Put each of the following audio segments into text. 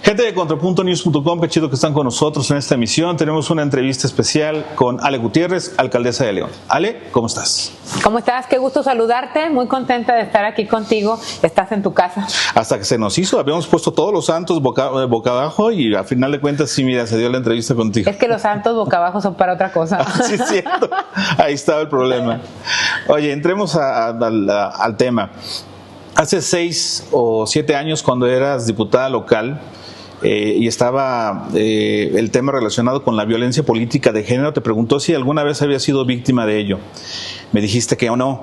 Gente de contrapuntonews.com, qué chido que están con nosotros en esta emisión. Tenemos una entrevista especial con Ale Gutiérrez, alcaldesa de León. Ale, ¿cómo estás? ¿Cómo estás? Qué gusto saludarte. Muy contenta de estar aquí contigo. Estás en tu casa. Hasta que se nos hizo, habíamos puesto todos los santos boca abajo y a final de cuentas, sí, mira, se dio la entrevista contigo. Es que los santos boca abajo son para otra cosa. Sí, es cierto. Ahí estaba el problema. Oye, entremos al tema. Hace 6 o 7 años, cuando eras diputada local, y estaba el tema relacionado con la violencia política de género, te preguntó si alguna vez había sido víctima de ello. Me dijiste que no.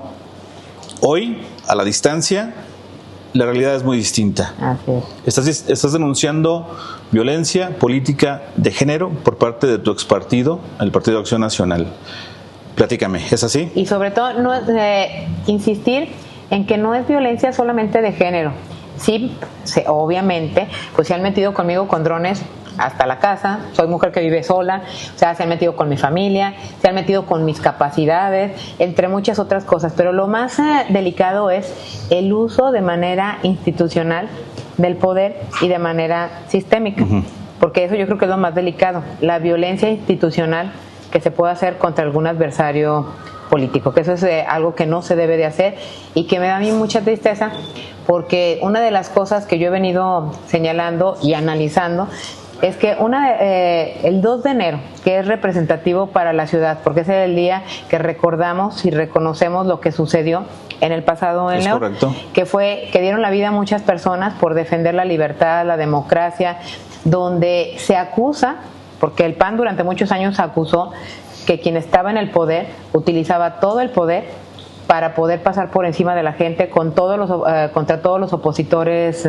Hoy, a la distancia, la realidad es muy distinta. Así es. Estás denunciando violencia política de género por parte de tu expartido, el Partido Acción Nacional. Platícame, ¿es así? Y sobre todo, insistir en que no es violencia solamente de género. Sí, obviamente, pues se han metido conmigo con drones hasta la casa. Soy mujer que vive sola, o sea, se han metido con mi familia, se han metido con mis capacidades, entre muchas otras cosas. Pero lo más delicado es el uso de manera institucional del poder y de manera sistémica. Porque eso yo creo que es lo más delicado, la violencia institucional que se puede hacer contra algún adversario político, que eso es algo que no se debe de hacer y que me da a mí mucha tristeza, porque una de las cosas que yo he venido señalando y analizando es que el 2 de enero, que es representativo para la ciudad, porque ese es el día que recordamos y reconocemos lo que sucedió en el pasado en León, correcto. que dieron la vida a muchas personas por defender la libertad, la democracia, donde se acusa, porque el PAN durante muchos años acusó que quien estaba en el poder utilizaba todo el poder para poder pasar por encima de la gente contra todos los opositores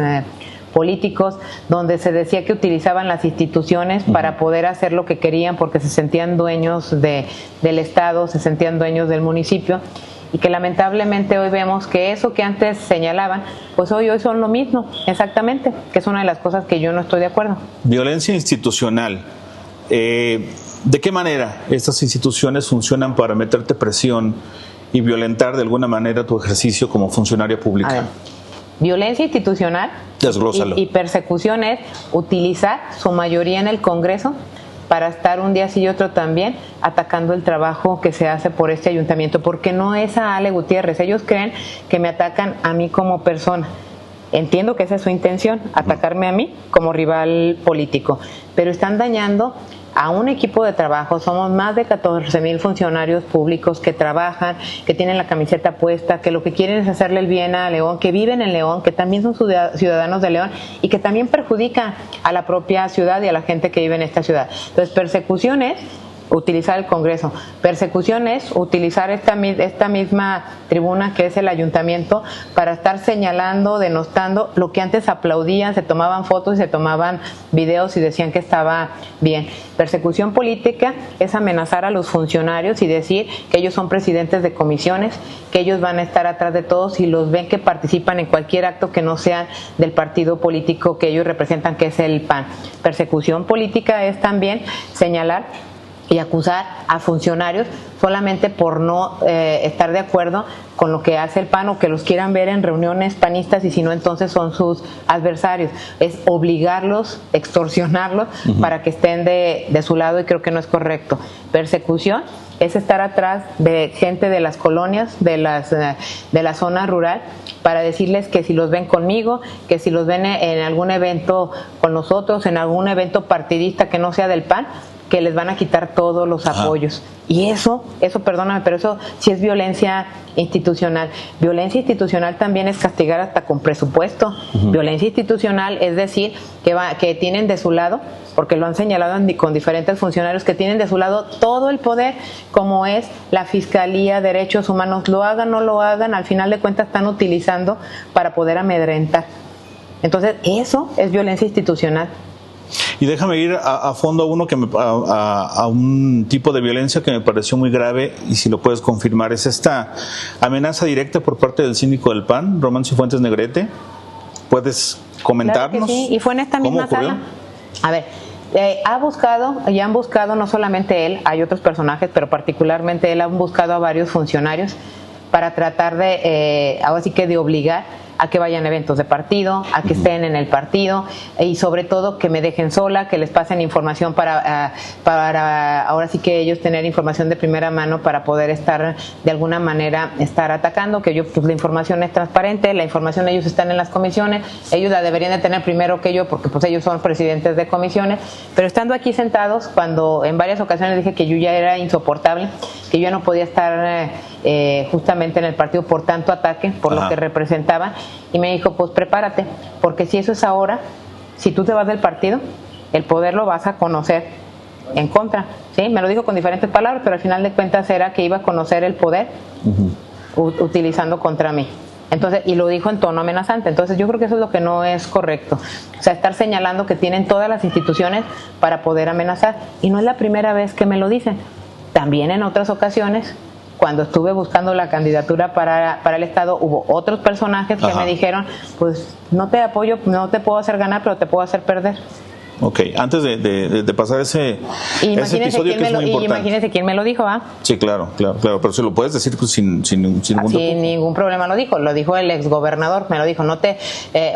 políticos, donde se decía que utilizaban las instituciones para poder hacer lo que querían porque se sentían dueños del Estado, se sentían dueños del municipio, y que lamentablemente hoy vemos que eso que antes señalaban, pues hoy son lo mismo, exactamente, que es una de las cosas que yo no estoy de acuerdo. Violencia institucional. ¿De qué manera estas instituciones funcionan para meterte presión y violentar de alguna manera tu ejercicio como funcionaria pública? A ver, violencia institucional y persecución es utilizar su mayoría en el Congreso para estar un día sí y otro también atacando el trabajo que se hace por este ayuntamiento, porque no es a Ale Gutiérrez. Ellos creen que me atacan a mí como persona. Entiendo que esa es su intención, atacarme a mí como rival político, pero están dañando a un equipo de trabajo. Somos más de 14,000 funcionarios públicos que trabajan, que tienen la camiseta puesta, que lo que quieren es hacerle el bien a León, que viven en León, que también son ciudadanos de León y que también perjudican a la propia ciudad y a la gente que vive en esta ciudad. Entonces, persecución es utilizar el Congreso, persecución es utilizar esta misma tribuna que es el ayuntamiento para estar señalando, denostando lo que antes aplaudían, se tomaban fotos y se tomaban videos y decían que estaba bien. Persecución política es amenazar a los funcionarios y decir que ellos son presidentes de comisiones, que ellos van a estar atrás de todos y los ven que participan en cualquier acto que no sea del partido político que ellos representan, que es el PAN. Persecución política es también señalar y acusar a funcionarios solamente por no estar de acuerdo con lo que hace el PAN o que los quieran ver en reuniones panistas, y si no, entonces son sus adversarios. Es obligarlos, extorsionarlos para que estén de su lado, y creo que no es correcto. Persecución es estar atrás de gente de las colonias, de la zona rural, para decirles que si los ven conmigo, que si los ven en algún evento con nosotros, en algún evento partidista que no sea del PAN, que les van a quitar todos los apoyos. Y eso, perdóname, pero eso sí es violencia institucional. Violencia institucional también es castigar hasta con presupuesto. Violencia institucional es decir que tienen de su lado, porque lo han señalado con diferentes funcionarios, que tienen de su lado todo el poder, como es la Fiscalía, Derechos Humanos. Lo hagan o no lo hagan, al final de cuentas están utilizando para poder amedrentar. Entonces, eso es violencia institucional. Y déjame ir a fondo a un tipo de violencia que me pareció muy grave, y si lo puedes confirmar, es esta amenaza directa por parte del síndico del PAN, Román Cifuentes Negrete. ¿Puedes comentarnos? Claro que sí, y fue en esta misma sala. A ver, han buscado no solamente él, hay otros personajes, pero particularmente él, han buscado a varios funcionarios para tratar de, ahora sí que de obligar a que vayan a eventos de partido, a que estén en el partido y sobre todo que me dejen sola, que les pasen información para ahora sí que ellos tener información de primera mano para poder estar de alguna manera estar atacando, que yo pues la información es transparente, la información ellos están en las comisiones, ellos la deberían de tener primero que yo porque pues ellos son presidentes de comisiones, pero estando aquí sentados cuando en varias ocasiones dije que yo ya era insoportable, que yo ya no podía estar justamente en el partido por tanto ataque, por lo que representaba, y me dijo pues prepárate, porque si eso es ahora, si tú te vas del partido, el poder lo vas a conocer en contra, ¿sí? Me lo dijo con diferentes palabras, pero al final de cuentas era que iba a conocer el poder utilizando contra mí. Entonces, y lo dijo en tono amenazante. Entonces yo creo que eso es lo que no es correcto. O sea, estar señalando que tienen todas las instituciones para poder amenazar. Y no es la primera vez que me lo dicen. También en otras ocasiones, cuando estuve buscando la candidatura para el Estado, hubo otros personajes que me dijeron, pues no te apoyo, no te puedo hacer ganar, pero te puedo hacer perder. Ok, antes de pasar ese episodio que es muy importante. Imagínese quién me lo dijo, ¿ah? Sí, claro, pero se lo puedes decir pues, sin ningún problema lo dijo el exgobernador, me lo dijo, no te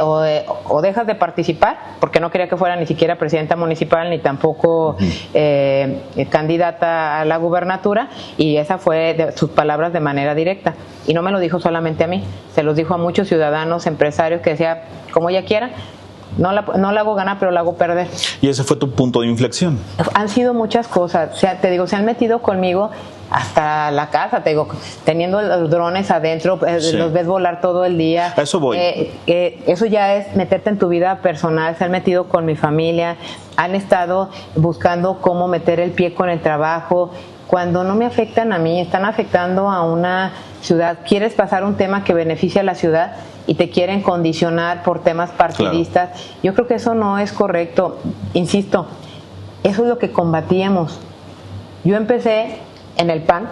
o dejas de participar, porque no quería que fuera ni siquiera presidenta municipal ni tampoco candidata a la gubernatura, y esa fue sus palabras de manera directa, y no me lo dijo solamente a mí, se los dijo a muchos ciudadanos, empresarios que decía, como ella quiera, no la hago ganar, pero la hago perder. ¿Y ese fue tu punto de inflexión? Han sido muchas cosas. O sea, te digo, se han metido conmigo hasta la casa, te digo, teniendo los drones adentro, los ves volar todo el día. A eso voy. Eso ya es meterte en tu vida personal. Se han metido con mi familia, han estado buscando cómo meter el pie con el trabajo. Cuando no me afectan a mí, están afectando a una ciudad. Quieres pasar un tema que beneficia a la ciudad y te quieren condicionar por temas partidistas. Claro. Yo creo que eso no es correcto. Insisto, eso es lo que combatíamos. Yo empecé en el PAN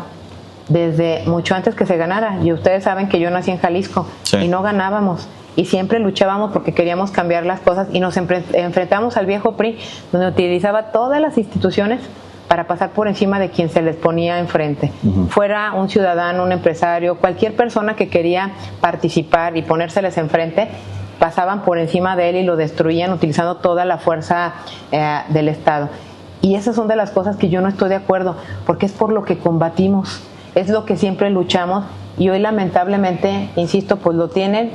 desde mucho antes que se ganara. Y ustedes saben que yo nací en Jalisco y no ganábamos. Y siempre luchábamos porque queríamos cambiar las cosas y nos enfrentamos al viejo PRI, donde utilizaba todas las instituciones para pasar por encima de quien se les ponía enfrente. Fuera un ciudadano, un empresario, cualquier persona que quería participar y ponérseles enfrente, pasaban por encima de él y lo destruían utilizando toda la fuerza del Estado. Y esas son de las cosas que yo no estoy de acuerdo, porque es por lo que combatimos, es lo que siempre luchamos, y hoy lamentablemente, insisto, pues lo tienen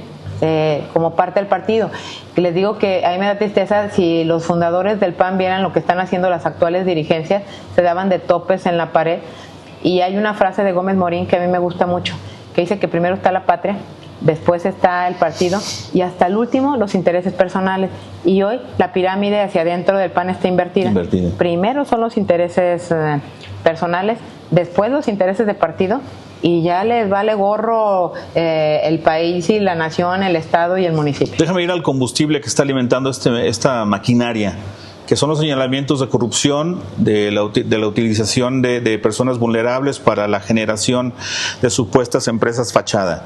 como parte del partido. Les digo que a mí me da tristeza si los fundadores del PAN vieran lo que están haciendo las actuales dirigencias, se daban de topes en la pared. Y hay una frase de Gómez Morín que a mí me gusta mucho, que dice que primero está la patria, después está el partido y hasta el último los intereses personales. Y hoy la pirámide hacia adentro del PAN está invertida. Primero son los intereses personales, después los intereses de partido, y ya les vale gorro el país y la nación, el estado y el municipio. Déjame ir al combustible que está alimentando esta maquinaria, que son los señalamientos de corrupción, de la utilización de personas vulnerables para la generación de supuestas empresas fachada.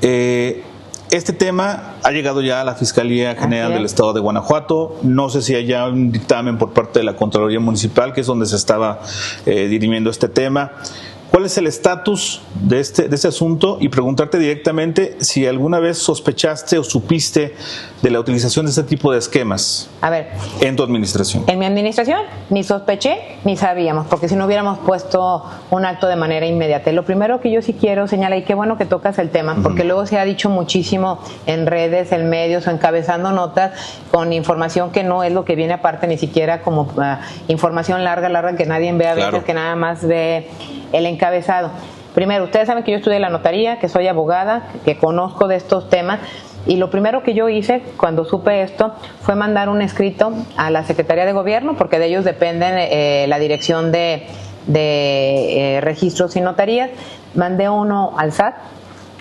Este tema ha llegado ya a la Fiscalía General del Estado de Guanajuato. No sé si hay ya un dictamen por parte de la Contraloría Municipal, que es donde se estaba dirimiendo este tema. ¿Cuál es el estatus de este asunto? Y preguntarte directamente si alguna vez sospechaste o supiste de la utilización de este tipo de esquemas. A ver, en tu administración. En mi administración ni sospeché ni sabíamos, porque si no hubiéramos puesto un acto de manera inmediata. Lo primero que yo sí quiero señalar, y qué bueno que tocas el tema, porque luego se ha dicho muchísimo en redes, en medios o encabezando notas con información que no es lo que viene aparte, ni siquiera como información larga que nadie ve a veces, que nada más ve el encabezado. Primero, ustedes saben que yo estudié la notaría, que soy abogada, que conozco de estos temas, y lo primero que yo hice cuando supe esto fue mandar un escrito a la Secretaría de Gobierno, porque de ellos dependen la dirección de registros y notarías. Mandé uno al SAT,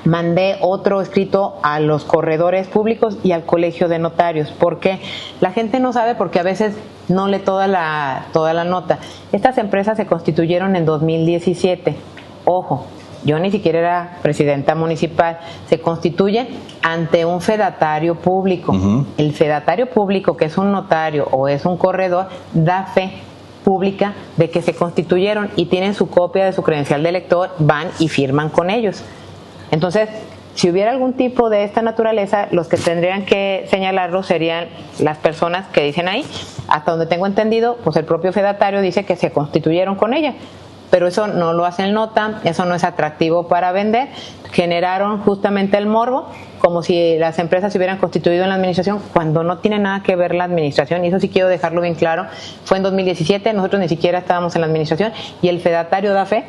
mandé otro escrito a los corredores públicos y al Colegio de Notarios, porque la gente no sabe, porque a veces no lee toda la nota. Estas empresas se constituyeron en 2017. Ojo, yo ni siquiera era presidenta municipal. Se constituyen ante un fedatario público. El fedatario público, que es un notario o es un corredor, da fe pública de que se constituyeron y tienen su copia de su credencial de elector, van y firman con ellos. Entonces, Si hubiera algún tipo de esta naturaleza, los que tendrían que señalarlo serían las personas que dicen ahí. Hasta donde tengo entendido, pues el propio fedatario dice que se constituyeron con ella, pero eso no lo hace el nota, eso no es atractivo para vender. Generaron justamente el morbo, como si las empresas se hubieran constituido en la administración, cuando no tiene nada que ver la administración, y eso sí quiero dejarlo bien claro. Fue en 2017, nosotros ni siquiera estábamos en la administración, y el fedatario da fe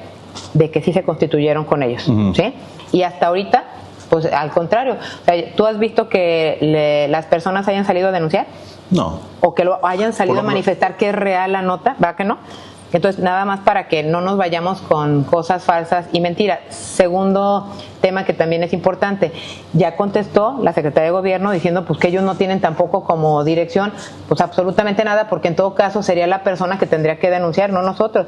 de que sí se constituyeron con ellos, ¿sí? Y hasta ahorita, pues al contrario, o sea, ¿tú has visto que las personas hayan salido a denunciar? No. ¿O que lo hayan salido a manifestar que es real la nota? ¿Va que no? Entonces, nada más para que no nos vayamos con cosas falsas y mentiras. Segundo tema que también es importante, ya contestó la Secretaría de Gobierno diciendo pues que ellos no tienen tampoco como dirección pues absolutamente nada, porque en todo caso sería la persona que tendría que denunciar, no nosotros.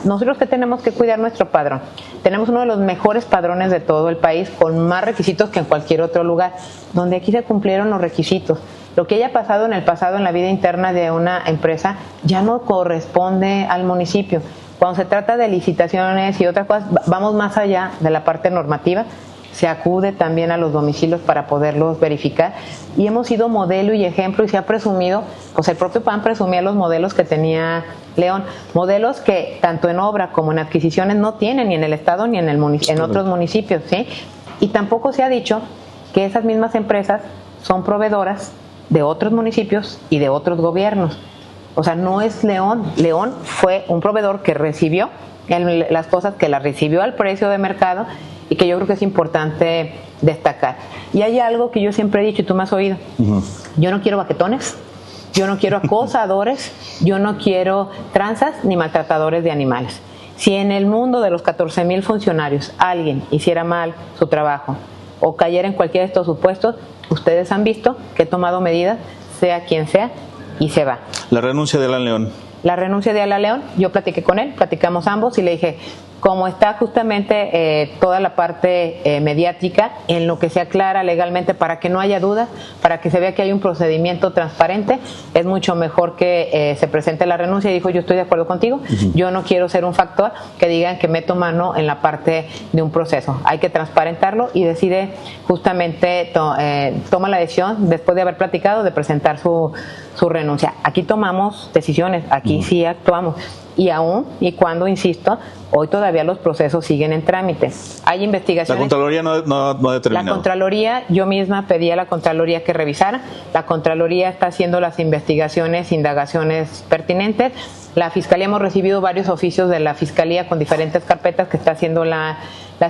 Nosotros que tenemos que cuidar nuestro padrón. Tenemos uno de los mejores padrones de todo el país, con más requisitos que en cualquier otro lugar, donde aquí se cumplieron los requisitos. Lo que haya pasado en el pasado en la vida interna de una empresa ya no corresponde al municipio. Cuando se trata de licitaciones y otras cosas, vamos más allá de la parte normativa. Se acude también a los domicilios para poderlos verificar, y hemos sido modelo y ejemplo, y se ha presumido, pues el propio PAN presumía los modelos que tenía León, modelos que tanto en obra como en adquisiciones no tienen ni en el estado ni en otros municipios, ¿sí? Y tampoco se ha dicho que esas mismas empresas son proveedoras de otros municipios y de otros gobiernos. O sea, no es León. León fue un proveedor que recibió las cosas, que las recibió al precio de mercado, y que yo creo que es importante destacar. Y hay algo que yo siempre he dicho y tú me has oído. Yo no quiero baquetones, yo no quiero acosadores, yo no quiero tranzas ni maltratadores de animales. Si en el mundo de los 14,000 funcionarios alguien hiciera mal su trabajo o cayera en cualquiera de estos supuestos, ustedes han visto que he tomado medidas, sea quien sea, y se va. La renuncia de Alan León. La renuncia de Alan León, yo platiqué con él, platicamos ambos, y le dije, como está justamente toda la parte mediática, en lo que se aclara legalmente, para que no haya duda, para que se vea que hay un procedimiento transparente, es mucho mejor que se presente la renuncia. Y dijo, yo estoy de acuerdo contigo, yo no quiero ser un factor que digan que meto mano en la parte de un proceso. Hay que transparentarlo, y decide justamente, toma la decisión, después de haber platicado, de presentar su renuncia. Aquí tomamos decisiones, aquí sí actuamos. Y aún y cuando, insisto, hoy todavía los procesos siguen en trámite. Hay investigaciones. La Contraloría no ha determinado. La Contraloría, yo misma pedí a la Contraloría que revisara. La Contraloría está haciendo las investigaciones, indagaciones pertinentes. La Fiscalía, hemos recibido varios oficios de la Fiscalía con diferentes carpetas que está haciendo las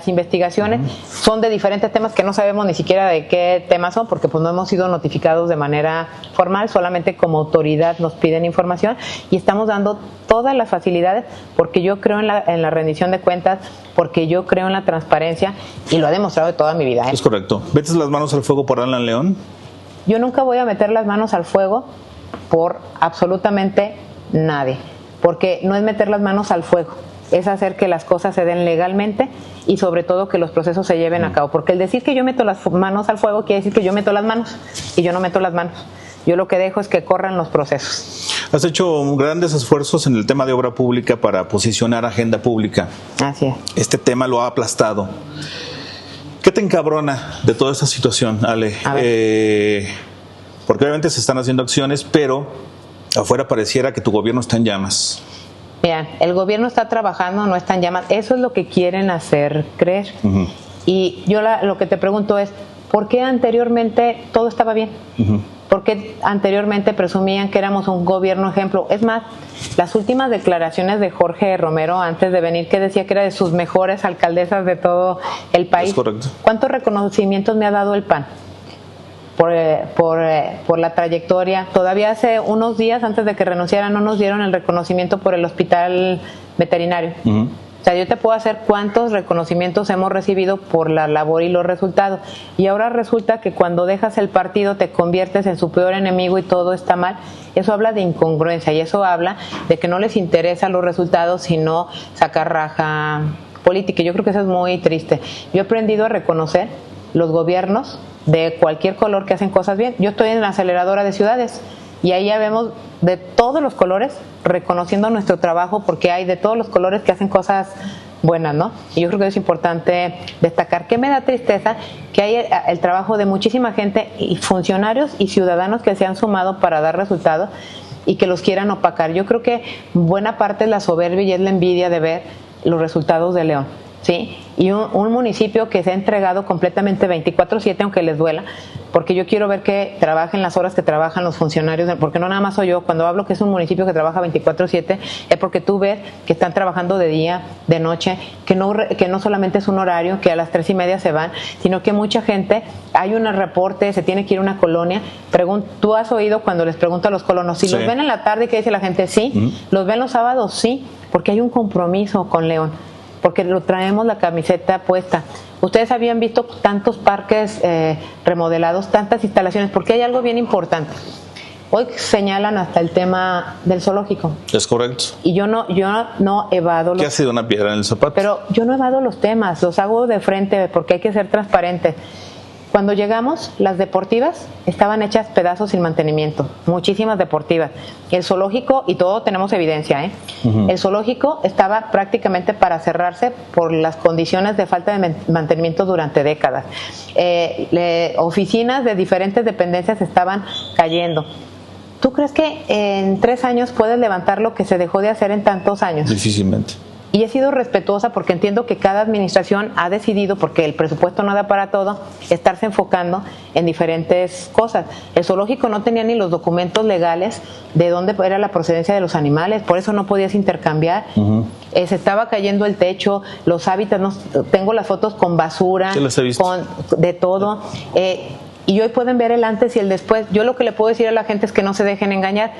investigaciones. Son de diferentes temas que no sabemos ni siquiera de qué temas son, porque pues no hemos sido notificados de manera formal, solamente como autoridad nos piden información, y estamos dando todas las facilidades, porque yo creo en la rendición de cuentas, porque yo creo en la transparencia, y lo he demostrado de toda mi vida. Es correcto. ¿Metes las manos al fuego por Alan León? Yo nunca voy a meter las manos al fuego por absolutamente nadie, porque no es meter las manos al fuego, es hacer que las cosas se den legalmente, y sobre todo que los procesos se lleven a cabo, porque el decir que yo meto las manos al fuego quiere decir que yo meto las manos, y yo no meto las manos. Yo lo que dejo es que corran los procesos. Has hecho grandes esfuerzos en el tema de obra pública para posicionar agenda pública. Así es. Este tema lo ha aplastado. ¿Qué te encabrona de toda esta situación, Ale? Porque obviamente se están haciendo acciones, pero afuera pareciera que tu gobierno está en llamas. Mira, el gobierno está trabajando, no está en llamas. Eso es lo que quieren hacer creer. Y yo lo que te pregunto es, ¿por qué anteriormente todo estaba bien? ¿Por qué anteriormente presumían que éramos un gobierno ejemplo? Es más, las últimas declaraciones de Jorge Romero antes de venir, que decía que era de sus mejores alcaldesas de todo el país. Es correcto. ¿Cuántos reconocimientos me ha dado el PAN? Por la trayectoria. Todavía hace unos días, antes de que renunciara, no nos dieron el reconocimiento por el hospital veterinario. O sea, yo te puedo hacer cuántos reconocimientos hemos recibido por la labor y los resultados. Y ahora resulta que cuando dejas el partido te conviertes en su peor enemigo y todo está mal. Eso habla de incongruencia, y eso habla de que no les interesan los resultados, sino sacar raja política. Yo creo que eso es muy triste. Yo he aprendido a reconocer los gobiernos de cualquier color que hacen cosas bien. Yo estoy en la aceleradora de ciudades, y ahí ya vemos de todos los colores reconociendo nuestro trabajo, porque hay de todos los colores que hacen cosas buenas, ¿no? Y yo creo que es importante destacar que me da tristeza que hay el trabajo de muchísima gente y funcionarios y ciudadanos que se han sumado para dar resultados y que los quieran opacar. Yo creo que buena parte es la soberbia y es la envidia de ver los resultados de León, ¿sí? Y un municipio que se ha entregado completamente 24/7, aunque les duela, porque yo quiero ver que trabajen las horas que trabajan los funcionarios, porque no nada más soy yo. Cuando hablo que es un municipio que trabaja 24/7, es porque tú ves que están trabajando de día, de noche, que no solamente es un horario, que a las 3:30 se van, sino que mucha gente, hay un reporte, se tiene que ir a una colonia. Tú has oído cuando les pregunto a los colonos, si los ven en la tarde, ¿qué dice la gente? Sí. ¿Los ven los sábados? Sí, porque hay un compromiso con León, porque lo traemos la camiseta puesta. Ustedes habían visto tantos parques remodelados, tantas instalaciones, porque hay algo bien importante. Hoy señalan hasta el tema del zoológico. Es correcto. Y yo no evado ¿Qué ha sido una piedra en el zapato? Pero yo no evado los temas, los hago de frente porque hay que ser transparentes. Cuando llegamos, las deportivas estaban hechas pedazos sin mantenimiento, muchísimas deportivas. El zoológico, y todo tenemos evidencia, El zoológico estaba prácticamente para cerrarse por las condiciones de falta de mantenimiento durante décadas. Oficinas de diferentes dependencias estaban cayendo. ¿Tú crees que en 3 años puedes levantar lo que se dejó de hacer en tantos años? Difícilmente. Y he sido respetuosa porque entiendo que cada administración ha decidido, porque el presupuesto no da para todo, estarse enfocando en diferentes cosas. El zoológico no tenía ni los documentos legales de dónde era la procedencia de los animales, por eso no podías intercambiar. Se estaba cayendo el techo, los hábitats, tengo las fotos con basura, sí, las he visto. con de todo. Y hoy pueden ver el antes y el después. Yo lo que le puedo decir a la gente es que no se dejen engañar.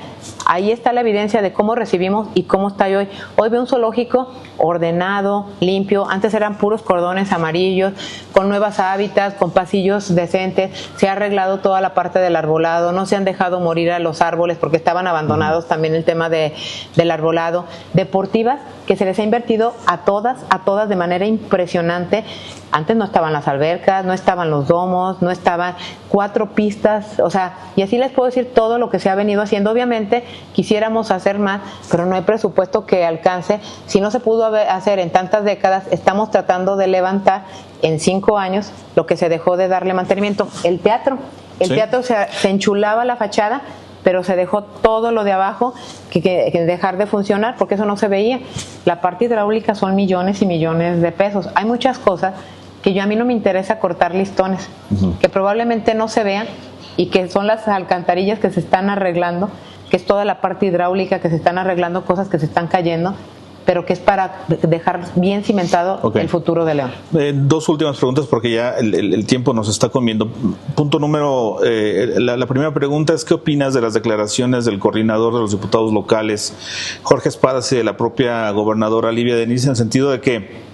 Ahí está la evidencia de cómo recibimos y cómo está hoy. Hoy veo un zoológico ordenado, limpio. Antes eran puros cordones amarillos, con nuevas hábitats, con pasillos decentes. Se ha arreglado toda la parte del arbolado. No se han dejado morir a los árboles porque estaban abandonados. También el tema del arbolado. Deportivas, que se les ha invertido a todas de manera impresionante. Antes no estaban las albercas, no estaban los domos, no estaban 4 pistas, o sea, y así les puedo decir todo lo que se ha venido haciendo. Obviamente quisiéramos hacer más, pero no hay presupuesto que alcance. Si no se pudo hacer en tantas décadas, estamos tratando de levantar en 5 años lo que se dejó de darle mantenimiento. El teatro se enchulaba la fachada, pero se dejó todo lo de abajo que dejar de funcionar porque eso no se veía. La parte hidráulica son millones y millones de pesos. Hay muchas cosas que a mí no me interesa cortar listones, que probablemente no se vean y que son las alcantarillas que se están arreglando, que es toda la parte hidráulica que se están arreglando, cosas que se están cayendo, pero que es para dejar bien cimentado el futuro de León. 2 últimas preguntas porque ya el tiempo nos está comiendo. Punto número, la primera pregunta es: ¿qué opinas de las declaraciones del coordinador de los diputados locales, Jorge Espadas, y de la propia gobernadora Livia Denis, en el sentido de que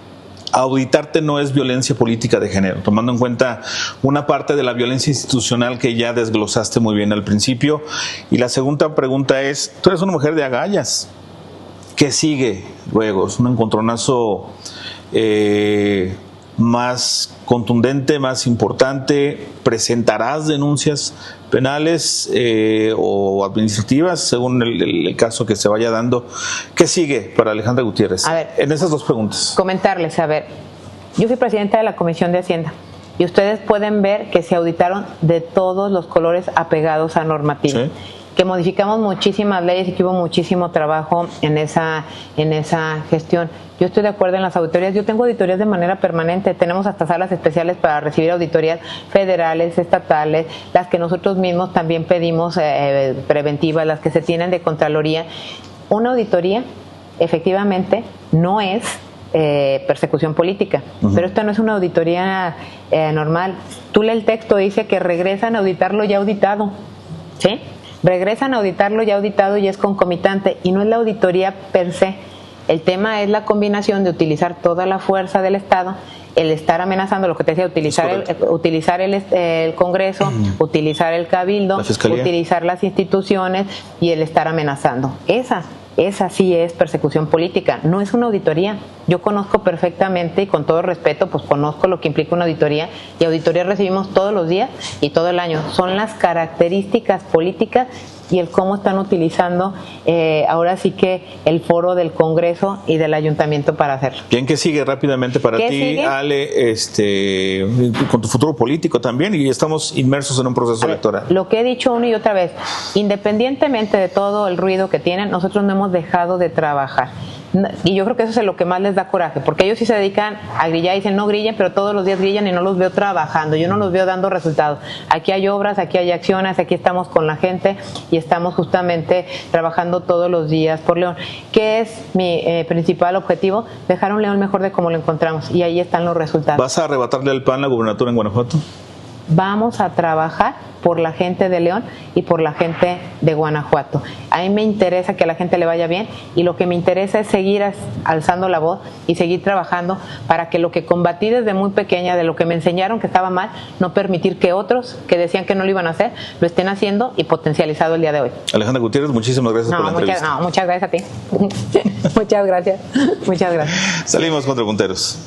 auditarte no es violencia política de género, tomando en cuenta una parte de la violencia institucional que ya desglosaste muy bien al principio? Y la segunda pregunta es: tú eres una mujer de agallas, ¿qué sigue luego? ¿Es un encontronazo más contundente, más importante? ¿Presentarás denuncias penales o administrativas según el caso que se vaya dando? ¿Qué sigue para Alejandra Gutiérrez? A ver, en esas 2 preguntas. Comentarles, yo fui presidenta de la Comisión de Hacienda y ustedes pueden ver que se auditaron de todos los colores apegados a normativa. ¿Sí? Que modificamos muchísimas leyes y que hubo muchísimo trabajo en esa gestión. Yo estoy de acuerdo en las auditorías. Yo tengo auditorías de manera permanente. Tenemos hasta salas especiales para recibir auditorías federales, estatales, las que nosotros mismos también pedimos preventivas, las que se tienen de Contraloría. Una auditoría, efectivamente, no es persecución política, pero esto no es una auditoría normal. Tú lees el texto, dice que regresan a auditar lo ya auditado, ¿sí? Regresan a auditar lo ya auditado y es concomitante, y no es la auditoría per se. El tema es la combinación de utilizar toda la fuerza del Estado, el estar amenazando, lo que te decía, utilizar el Congreso, utilizar el Cabildo, utilizar las instituciones y el estar amenazando. Esa sí es persecución política, no es una auditoría. Yo conozco perfectamente y con todo respeto, pues conozco lo que implica una auditoría, y auditoría recibimos todos los días y todo el año. Son las características políticas y el cómo están utilizando ahora sí que el foro del Congreso y del Ayuntamiento para hacerlo. Bien, ¿qué sigue rápidamente para ti, sigue? Ale, con tu futuro político también? Y estamos inmersos en un proceso electoral. Lo que he dicho una y otra vez, independientemente de todo el ruido que tienen, nosotros no hemos dejado de trabajar. Y yo creo que eso es lo que más les da coraje, porque ellos sí se dedican a grillar y dicen no grillen, pero todos los días grillan y no los veo trabajando, yo no los veo dando resultados. Aquí hay obras, aquí hay acciones, aquí estamos con la gente y estamos justamente trabajando todos los días por León. ¿Qué es mi principal objetivo? Dejar un León mejor de como lo encontramos, y ahí están los resultados. ¿Vas a arrebatarle al PAN la gubernatura en Guanajuato? Vamos a trabajar por la gente de León y por la gente de Guanajuato. A mí me interesa que a la gente le vaya bien, y lo que me interesa es seguir alzando la voz y seguir trabajando para que lo que combatí desde muy pequeña, de lo que me enseñaron que estaba mal, no permitir que otros que decían que no lo iban a hacer, lo estén haciendo y potencializado el día de hoy. Alejandra Gutiérrez, muchísimas gracias por la entrevista. Muchas gracias a ti. Muchas gracias. Muchas gracias. Salimos contra Punteros.